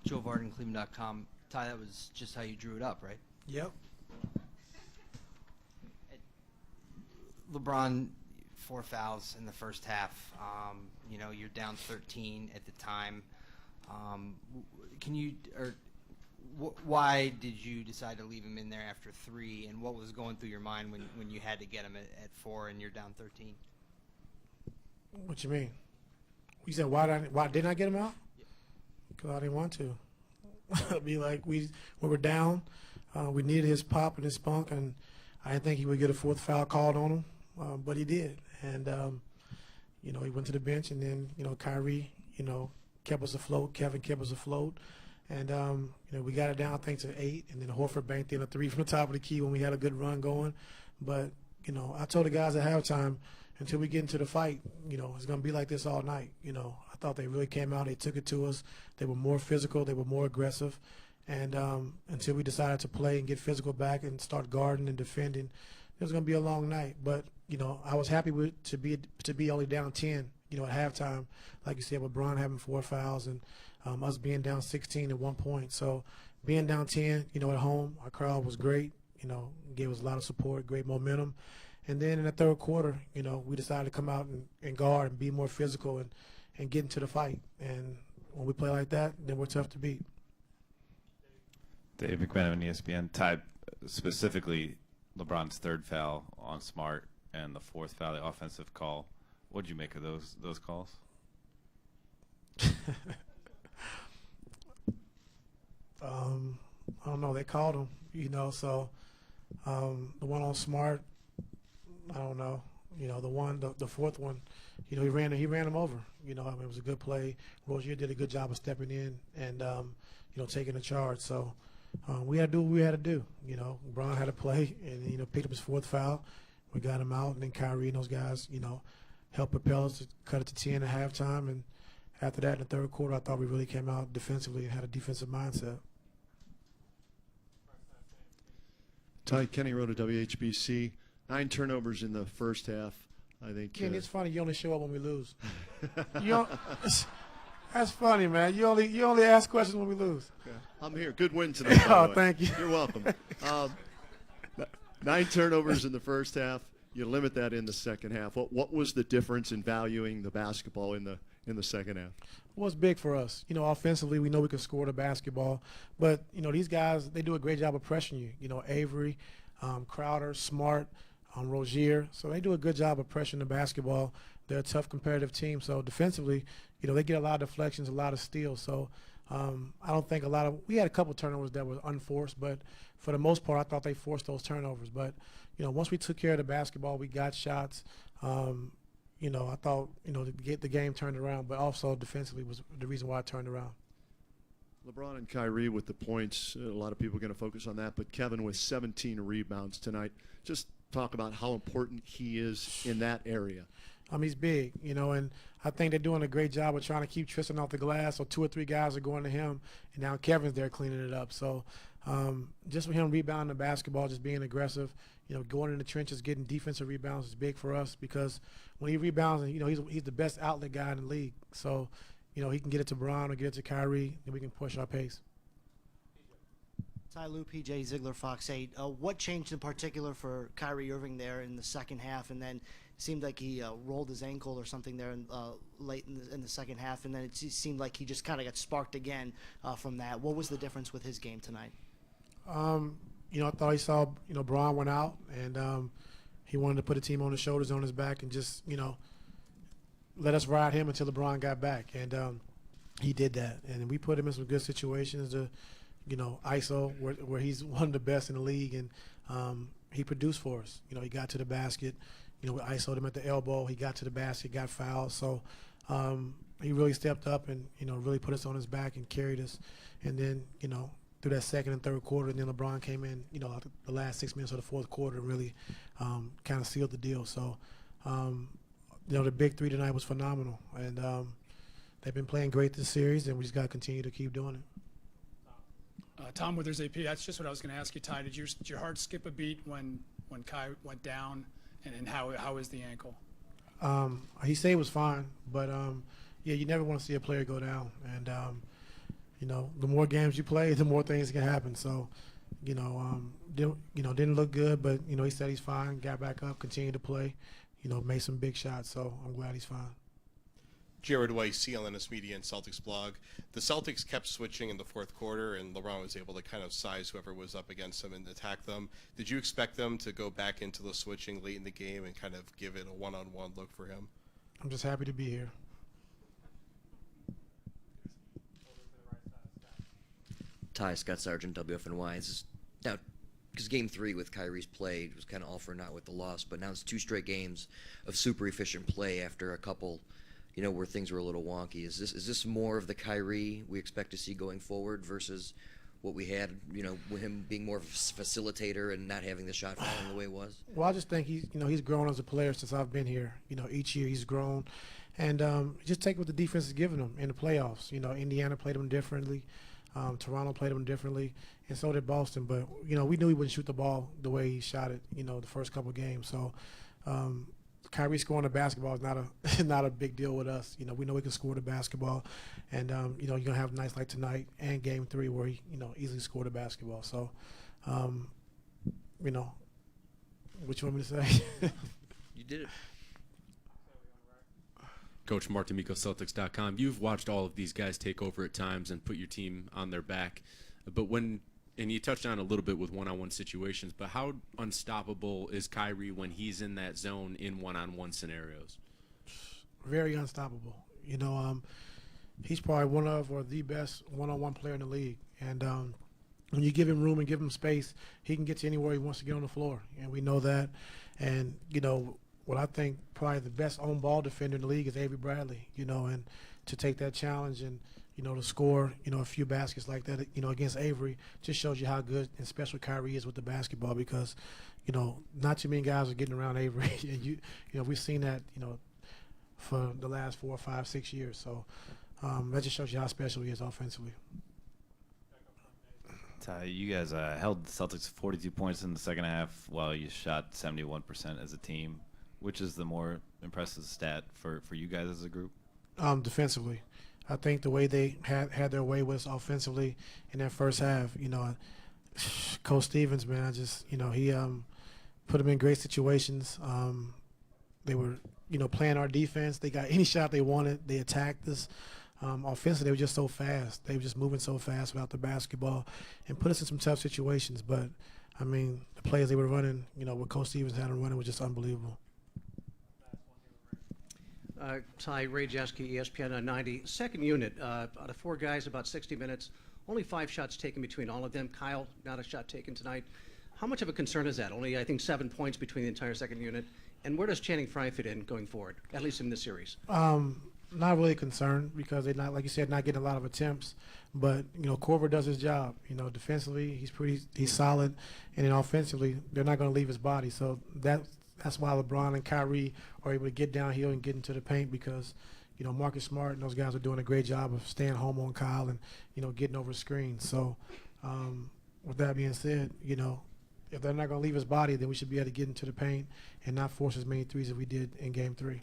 Joe Varden, Cleveland.com. Ty, that was just how you drew it up, right? Yep. LeBron, 4 fouls in the first half. You're down 13 at the time. Why did you decide to leave him in there after 3? And what was going through your mind when you had to get him at 4 and you're down 13? What you mean? You said why didn't I get him out? Because I didn't want to. It'd be like we were down. We needed his pop and his spunk, and I didn't think he would get a 4th foul called on him, but he did. And he went to the bench, and then Kyrie kept us afloat. Kevin kept us afloat, and we got it down I think to 8, and then Horford banked in a 3 from the top of the key when we had a good run going. But I told the guys at halftime, until we get into the fight, it's going to be like this all night. I thought they really came out. They took it to us. They were more physical. They were more aggressive. And until we decided to play and get physical back and start guarding and defending, it was going to be a long night. But, I was happy to be only down 10, at halftime. Like you said, with Bron having 4 fouls and us being down 16 at one point. So being down 10, at home, our crowd was great. Gave us a lot of support, great momentum. And then in the third quarter, we decided to come out and guard and be more physical and get into the fight. And when we play like that, then we're tough to beat. Dave McMenamin, ESPN. Ty, specifically LeBron's 3rd foul on Smart and the 4th foul, the offensive call. What did you make of those calls? I don't know. They called him, so the one on Smart, I don't know. The 4th one, he ran him over. It was a good play. Rozier did a good job of stepping in and taking the charge. So we had to do what we had to do. Bron had to play and picked up his 4th foul. We got him out, and then Kyrie and those guys, helped propel us to cut it to 10 at halftime. And after that, in the third quarter, I thought we really came out defensively and had a defensive mindset. Ty, Kenny wrote a WHBC. 9 turnovers in the first half. I think. Kenny, it's funny. You only show up when we lose. That's funny, man. You only ask questions when we lose. Okay. I'm here. Good win tonight. Oh, thank you. You're welcome. 9 turnovers in the first half. You limit that in the second half. What was the difference in valuing the basketball in the second half? Well, it's big for us. Offensively, we know we can score the basketball, but these guys, they do a great job of pressuring you. Avery, Crowder, Smart, Rozier. So they do a good job of pressuring the basketball. They're a tough competitive team. So defensively, they get a lot of deflections, a lot of steals. So I don't think we had a couple turnovers that were unforced, but for the most part, I thought they forced those turnovers. But, once we took care of the basketball, we got shots. I thought, to get the game turned around, but also defensively was the reason why it turned around. LeBron and Kyrie with the points. A lot of people are going to focus on that, but Kevin with 17 rebounds tonight. Just talk about how important he is in that area. He's big, and I think they're doing a great job of trying to keep Tristan off the glass. So 2 or 3 guys are going to him, and now Kevin's there cleaning it up. So just for him rebounding the basketball, just being aggressive, going in the trenches, getting defensive rebounds is big for us because when he rebounds, he's the best outlet guy in the league. So, he can get it to Bron or get it to Kyrie, and we can push our pace. Ty Lue, PJ Ziegler, Fox 8. What changed in particular for Kyrie Irving there in the second half? And then it seemed like he rolled his ankle or something there late in the second half, and then it seemed like he just kind of got sparked again from that. What was the difference with his game tonight? I thought he saw, Bron went out, and he wanted to put the team on his shoulders, on his back, and just, let us ride him until LeBron got back. And he did that. And we put him in some good situations to, ISO, where he's one of the best in the league, and he produced for us. He got to the basket. We ISO'd him at the elbow. He got to the basket, got fouled. So he really stepped up and, really put us on his back and carried us. And then, through that second and third quarter, and then LeBron came in, the last 6 minutes of the fourth quarter and really kind of sealed the deal. So, the big 3 tonight was phenomenal. And they've been playing great this series, and we just got to continue to keep doing it. Tom Withers, AP. That's just what I was going to ask you, Ty. Did your heart skip a beat when Kai went down, and how is the ankle? He said it was fine, but yeah, you never want to see a player go down. And, you know, the more games you play, the more things can happen. So, didn't look good, but, he said he's fine, got back up, continued to play, made some big shots. So I'm glad he's fine. Jared Weiss, CLNS Media and Celtics blog. The Celtics kept switching in the fourth quarter, and LeBron was able to kind of size whoever was up against them and attack them. Did you expect them to go back into the switching late in the game and kind of give it a one-on-one look for him? I'm just happy to be here. Ty, Scott Sargent, WFNY. This is now, because Game 3 with Kyrie's play was kind of all for naught with the loss, but now it's 2 straight games of super efficient play after a couple, where things were a little wonky. Is this more of the Kyrie we expect to see going forward versus what we had, with him being more of a facilitator and not having the shot falling the way it was? Well, I just think he's grown as a player since I've been here. Each year he's grown, and just take what the defense is giving him in the playoffs. Indiana played him differently, Toronto played him differently, and so did Boston. But we knew he wouldn't shoot the ball the way he shot it. The first couple of games. So Kyrie scoring the basketball is not a big deal with us. We know he can score the basketball, and you're gonna have nights like tonight and Game 3 where he easily scored the basketball. So what you want me to say? You did it. Coach Mark D'Amico, Celtics.com. You've watched all of these guys take over at times and put your team on their back. But and you touched on a little bit with one-on-one situations, but how unstoppable is Kyrie when he's in that zone in one-on-one scenarios? Very unstoppable. He's probably one of or the best one-on-one player in the league. And when you give him room and give him space, he can get to anywhere he wants to get on the floor. And we know that. And, what I think probably the best on-ball defender in the league is Avery Bradley, and to take that challenge and, to score, a few baskets like that, against Avery just shows you how good and special Kyrie is with the basketball because, not too many guys are getting around Avery. And, we've seen that, for the last 4, 5, 6 years. So that just shows you how special he is offensively. Ty, you guys held the Celtics 42 points in the second half while you shot 71% as a team. Which is the more impressive stat for you guys as a group? Defensively. I think the way they had their way was offensively in that first half. Coach Stevens, man, he put them in great situations. They were, playing our defense. They got any shot they wanted. They attacked us. Offensively, they were just so fast. They were just moving so fast without the basketball and put us in some tough situations. But, the plays they were running, what Coach Stevens had them running was just unbelievable. Ty, Ray Jeske, ESPN 90. Second unit, out of 4 guys, about 60 minutes, only 5 shots taken between all of them. Kyle, not a shot taken tonight. How much of a concern is that? Only, I think, 7 points between the entire second unit. And where does Channing Frye fit in going forward, at least in this series? Not really concerned because they're not, like you said, not getting a lot of attempts. But, Korver does his job. Defensively, he's solid. And then offensively, they're not going to leave his body. So that's why LeBron and Kyrie are able to get downhill and get into the paint because, Marcus Smart and those guys are doing a great job of staying home on Kyle and, getting over screens. So with that being said, if they're not going to leave his body, then we should be able to get into the paint and not force as many threes as we did in Game 3.